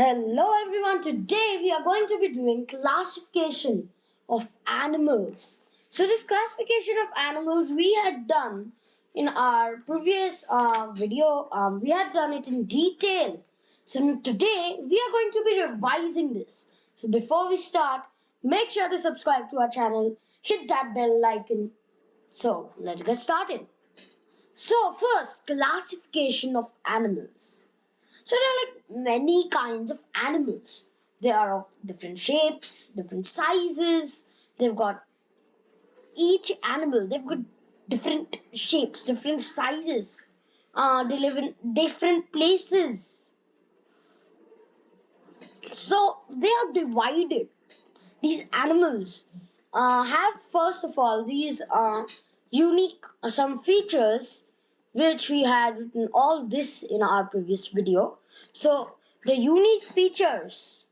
Hello everyone, today we are going to be doing classification of animals. So this classification of animals we had done in our previous video, we had done it in detail. So today we are going to be revising this. So before we start, make sure to subscribe to our channel, hit that bell icon. So let's get started. So first, classification of animals. So there are like many kinds of animals. They are of different shapes, different sizes. They've got each animal, they've got different shapes, different sizes. They live in different places. So they are divided. These animals have, first of all, these unique some features which we had written all this in our previous video. So the unique features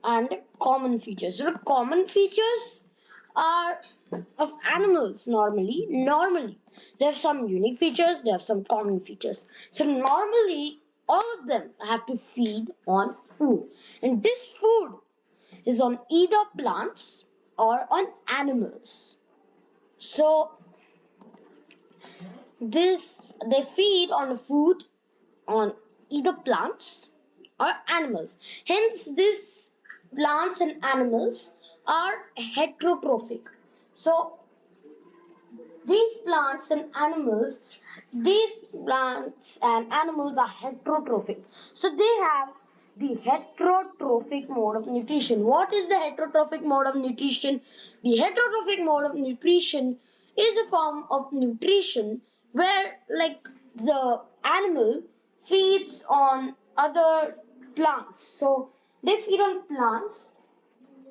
and common features. So the common features are of animals normally they have some unique features, they have some common features. So normally all of them have to feed on food, and this food is on either plants or on animals. So this they feed on food on either plants or animals. Hence these plants and animals are heterotrophic. So these plants and animals are heterotrophic. So they have the heterotrophic mode of nutrition. What is the heterotrophic mode of nutrition? The heterotrophic mode of nutrition is a form of nutrition where, like, the animal feeds on other plants. So they feed on plants,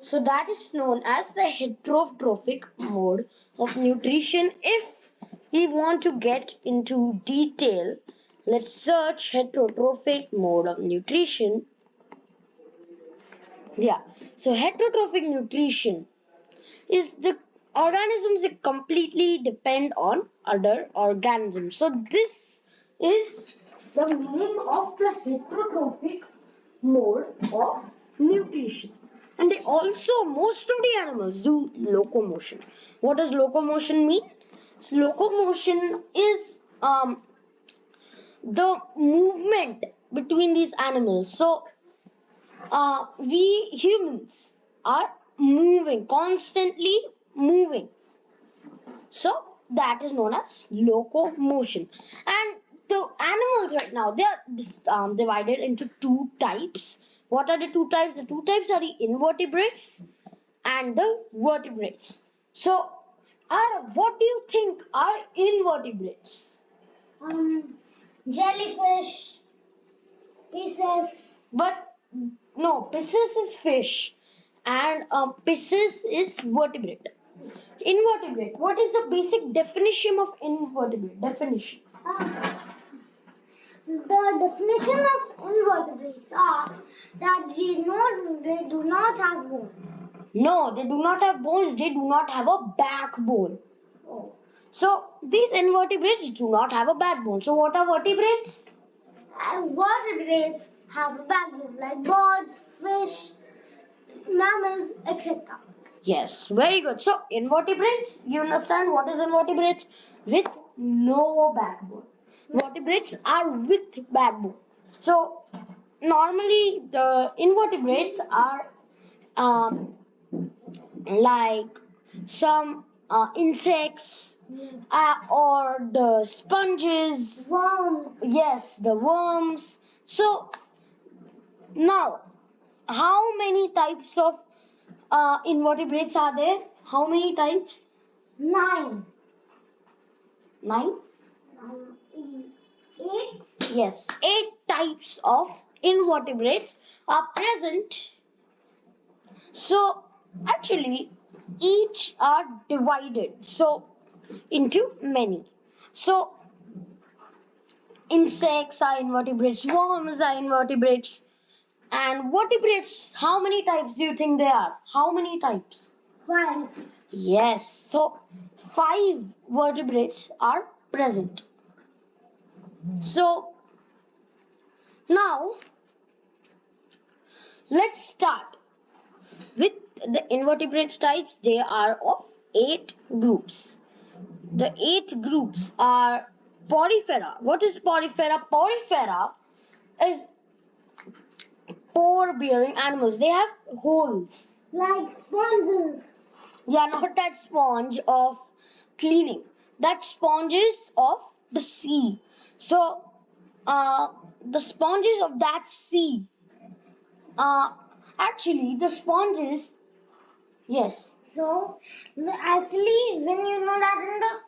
so that is known as the heterotrophic mode of nutrition. If we want to get into detail, let's search heterotrophic mode of nutrition. Yeah, so heterotrophic nutrition is the organisms that completely depend on other organisms. So this is the meaning of the heterotrophic mode of nutrition. And they also, most of the animals do locomotion. What does locomotion mean? So locomotion is the movement between these animals. So we humans are moving, constantly moving. So that is known as locomotion. And the animals right now, they are divided into two types. What are the two types? The two types are the invertebrates and the vertebrates. So, Aarav, what do you think are invertebrates? Jellyfish, pieces. But no, Pisces is fish and Pisces is vertebrate. Invertebrate. What is the basic definition of invertebrate? Definition. The definition of invertebrates are that they do not have bones. No, they do not have bones. They do not have a backbone. Oh. So these invertebrates do not have a backbone. So what are vertebrates? And vertebrates have a backbone like birds, fish, mammals, etc. Yes, very good. So invertebrates, you understand what is invertebrates? With no backbone. Vertebrates are with backbone. So normally the invertebrates are um, like some insects or the sponges. Worms. Yes, the worms. So now, how many types of invertebrates are there? How many types? 9. 9? 8. Yes, 8 types of invertebrates are present. So actually, each are divided into many. So insects are invertebrates, worms are invertebrates, and vertebrates. How many types do you think there are? How many types? 5. Yes, so 5 vertebrates are present. So now Let's start with the invertebrate types. They are of 8 groups. The 8 groups are Porifera. What is Porifera? Porifera is pore bearing animals. They have holes. Like sponges. Yeah, not that sponge of cleaning. That sponge is of the sea. So, the sponges of that sea. Uh, Actually, the sponges. Yes. So, actually, when you know that in the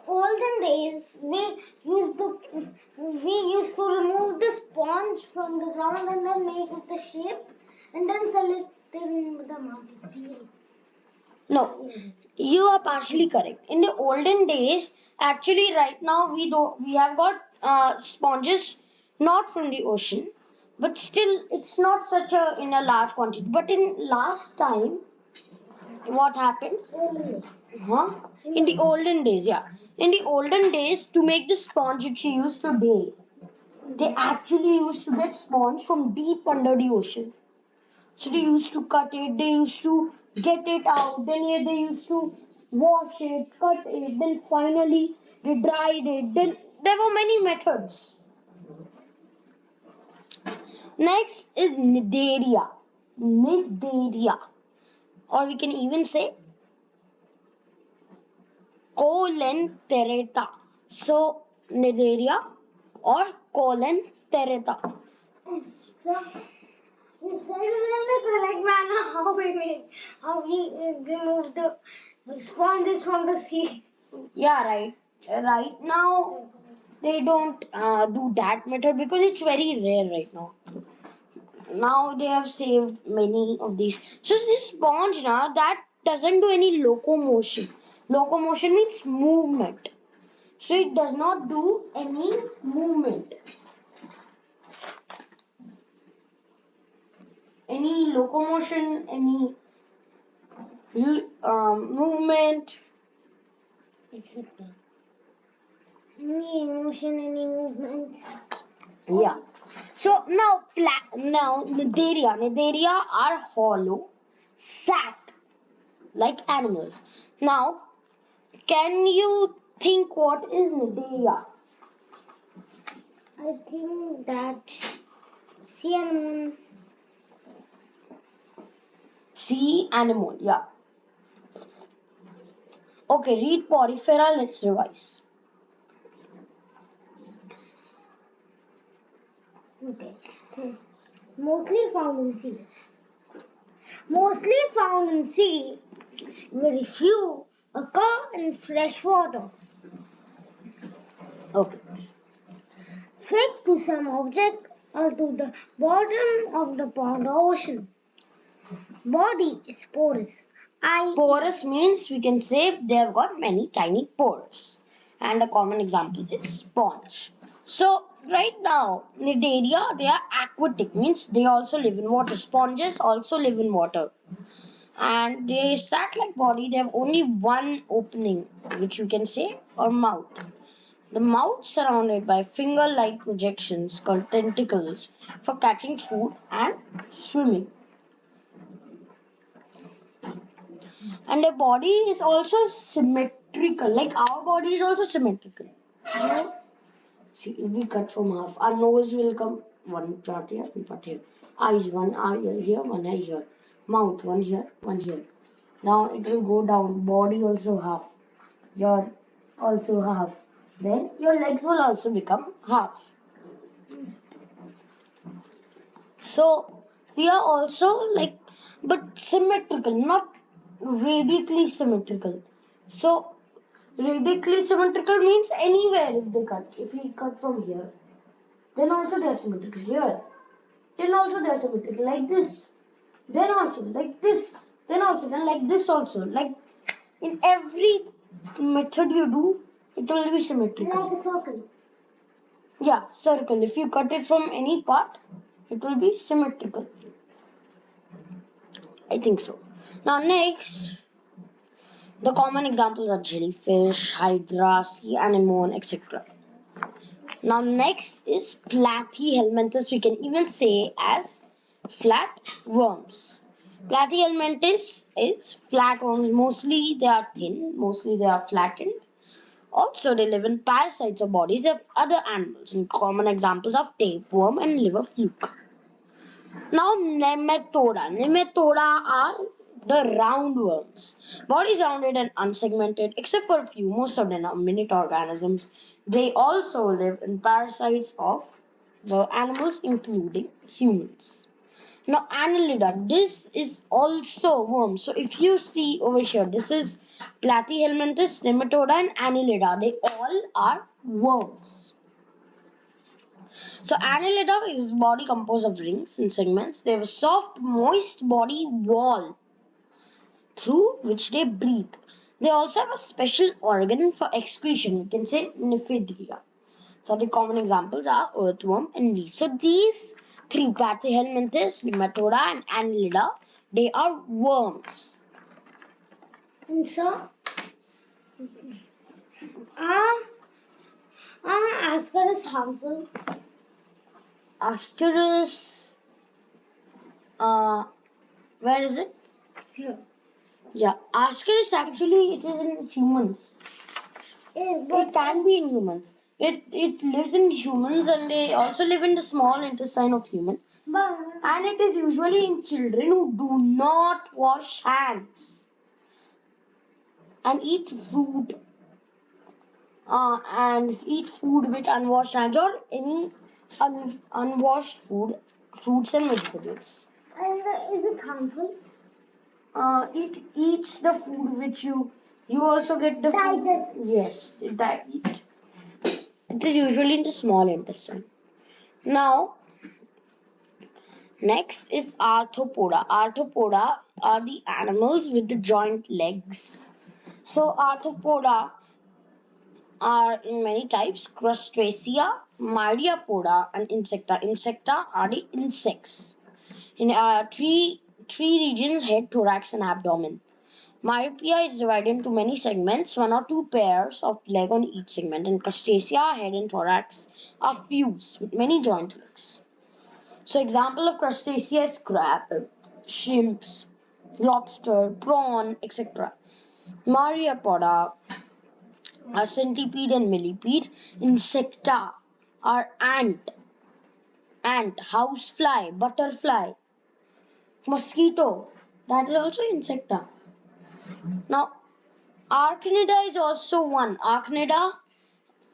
olden days, we used to remove the sponge from the ground and then make it the shape and then sell it in the market. No, you are partially correct. In the olden days, actually, right now we have got sponges not from the ocean, but still it's not such a in a large quantity. But in last time, what happened? Huh? In the olden days, yeah. In the olden days, to make the sponge which you use today, they actually used to get sponge from deep under the ocean. So they used to cut it, they used to get it out, then here they used to wash it, cut it, then finally they dried it. Then there were many methods. Next is Nidaria. Nidaria. Or we can even say Colenterata. So Nidaria or Colenterata. So, you said it in the correct manner how we remove the sponges from the sea. Yeah, right. Right now, they don't do that method because it's very rare right now. Now they have saved many of these. So this sponge now that doesn't do any locomotion. Locomotion means movement. So it does not do any movement. Any locomotion, any movement. Etc. Any emotion, any movement. Yeah. So now Nidaria are hollow sac like animals. Now, can you think what is Nidaria? I think that sea anemone. Sea animal, yeah. Okay, read Porifera, let's revise. Okay. Mostly found in sea. Mostly found in sea. Very few occur in fresh water. Okay. Fixed to some object or to the bottom of the pond or ocean. Body is porous. Porous means we can say they have got many tiny pores. And a common example is sponge. So right now, Nidaria, they are aquatic, means they also live in water. Sponges also live in water. And they sac-like body, they have only one opening, which you can say, or mouth. The mouth surrounded by finger-like projections called tentacles for catching food and swimming. And their body is also symmetrical, like our body is also symmetrical. See, if we cut from half, our nose will come one part here, one part here. Eyes, one eye here, one eye here. Mouth, one here, one here. Now it will go down. Body also half. Your also half. Then your legs will also become half. So we are also like, but symmetrical, not radically symmetrical. So radically symmetrical means anywhere if they cut. If we cut from here, then also they are symmetrical here. Then also they are symmetrical like this. Then also like this. Then also then like this also. Like in every method you do, it will be symmetrical. Like a circle. Yeah, circle. If you cut it from any part, it will be symmetrical. I think so. Now next, the common examples are jellyfish, hydra, sea anemone, etc. Now next is platyhelminthes. We can even say as Flat worms. Platyhelminthes is flat worms. Mostly they are thin, mostly they are flattened. Also, they live in parasites or bodies of other animals. And common examples of tapeworm and liver fluke. Now, nematoda. Nematoda are the roundworms. Bodies rounded and unsegmented, except for a few. Most of them are minute organisms. They also live in parasites of the animals, including humans. Now, Annelida, this is also worm. So, if you see over here, this is Platyhelminthes, Nematoda, and Annelida. They all are worms. So, Annelida is body composed of rings and segments. They have a soft, moist body wall through which they breathe. They also have a special organ for excretion. You can say nymphidria. So the common examples are earthworm and leech. So these three, Platyhelminthes, Nematoda, and Annelida, they are worms. And so, are Ascar is harmful? Ascaris, where is it? Here. Yeah, Ascaris actually it is in humans. It can be in humans. It lives in humans and they also live in the small intestine of human. And it is usually in children who do not wash hands and eat fruit and eat food with unwashed hands or any unwashed food, fruits and vegetables. And is it harmful? It eats the food which you also get the food. Yes, it is usually in the small intestine. Now, next is arthropoda. Arthropoda are the animals with the joint legs. So arthropoda are in many types: Crustacea, Myriapoda, and Insecta. Insecta are the insects. In three regions: head, thorax, and abdomen. Myriapia is divided into many segments, one or two pairs of leg on each segment, and Crustacea, head, and thorax are fused with many joint legs. So example of Crustacea is crab, shrimps, lobster, prawn, etc. Myriapoda are centipede and millipede. Insecta are ant, housefly, butterfly, mosquito. That is also insecta. Now, Arachnida is also one. Arachnida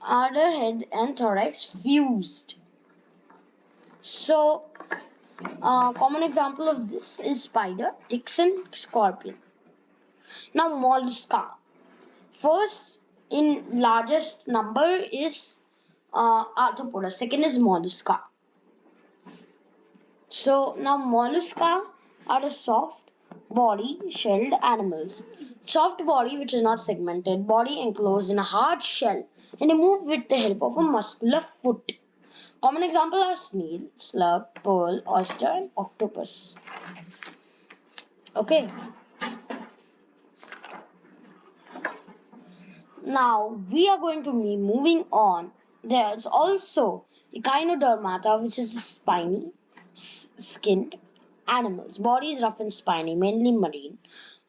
are the head and thorax fused. So, common example of this is spider, ticks, and scorpion. Now, mollusca. First in largest number is arthropoda. Second is mollusca. So now mollusca are the soft body shelled animals. Soft body which is not segmented, body enclosed in a hard shell, and they move with the help of a muscular foot. Common example are snail, slug, pearl, oyster, and octopus. Okay. Now we are going to be moving on. There's also Echinodermata, which is spiny, skinned animals. Body is rough and spiny, mainly marine,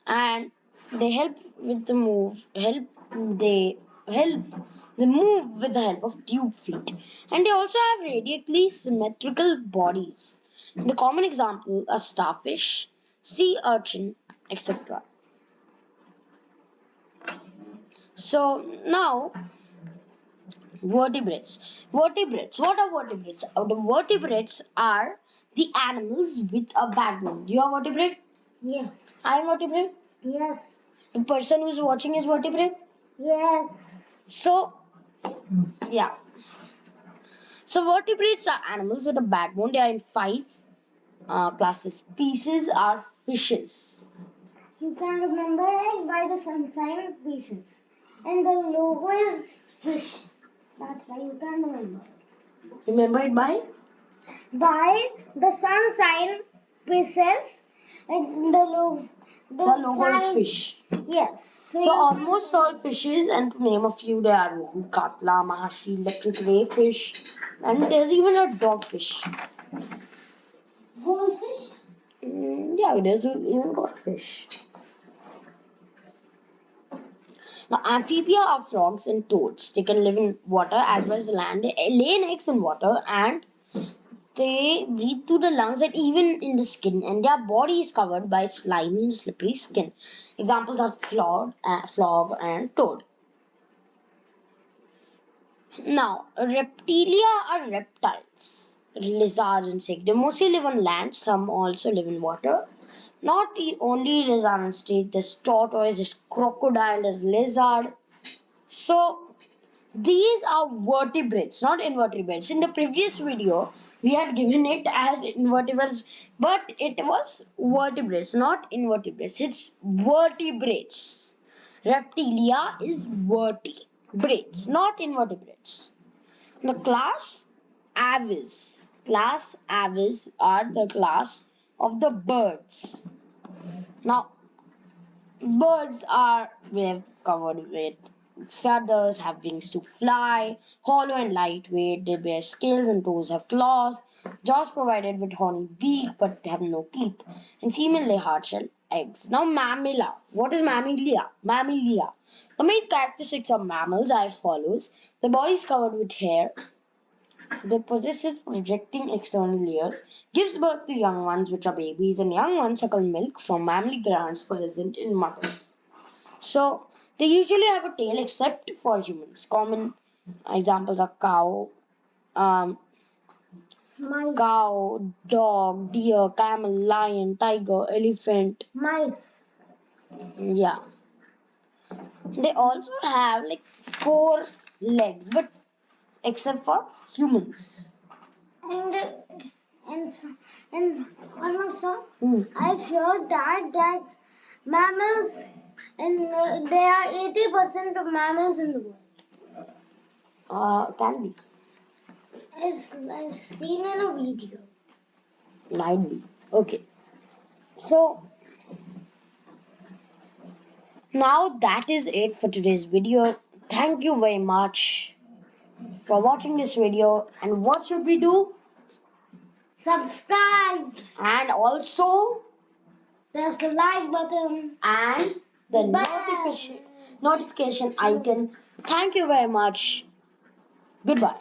and they help with the move. They move with the help of tube feet, and they also have radially symmetrical bodies. The common example are starfish, sea urchin, etc. So now vertebrates. Vertebrates. What are vertebrates? The vertebrates are the animals with a backbone. You are vertebrate? Yes. I am vertebrate? Yes. The person who is watching is vertebrate? Yes. So, yeah. So, vertebrates are animals with a backbone. They are in five classes. Species are fishes. You can remember it by the sun sign pieces. And the logo is fish. That's why you can remember. Remember it by? By the sun sign pieces and the logo is sun, fish. yes. So almost all fishes, and to name a few, there are katla, mahashi, electric ray fish, and there's even a dogfish. Goldfish? There's even got fish. Now, amphibia are frogs and toads. They can live in water as well as land. They lay eggs in water and they breathe through the lungs and even in the skin, and their body is covered by slimy and slippery skin. Examples are frog and toad. Now, reptilia are reptiles, lizards, insects. They mostly live on land, some also live in water. Not only lizard and snake, there's tortoise, there's crocodile, there's lizard. So, these are vertebrates, not invertebrates. In the previous video, we had given it as invertebrates, but it was vertebrates, not invertebrates. It's vertebrates. Reptilia is vertebrates, not invertebrates. The class Aves. Class Aves are the class of the birds. Now, birds are covered with feathers, have wings to fly, hollow and lightweight. They bear scales and toes have claws, jaws provided with horny beak but have no teeth. And female lay hard shell eggs. Now, mammalia. What is mammalia? Mammalia. The main characteristics of mammals are as follows: the body is covered with hair. They possesses projecting external layers, gives birth to young ones which are babies, and young ones suckle milk from mammary glands present in mothers. So they usually have a tail except for humans. Common examples are um, Mice. dog, deer, camel, lion, tiger, elephant. Mice. Yeah. They also have like 4 legs, but except for humans. And and and one more sir, Hmm. I've heard that mammals and there are 80% of mammals in the world. Can be. I've seen in a video. Might be. Okay. So now that is it for today's video. Thank you very much for watching this video. And what should we do? Subscribe. And also, There's the like button. and the Bye. notification icon. Thank you very much. Goodbye.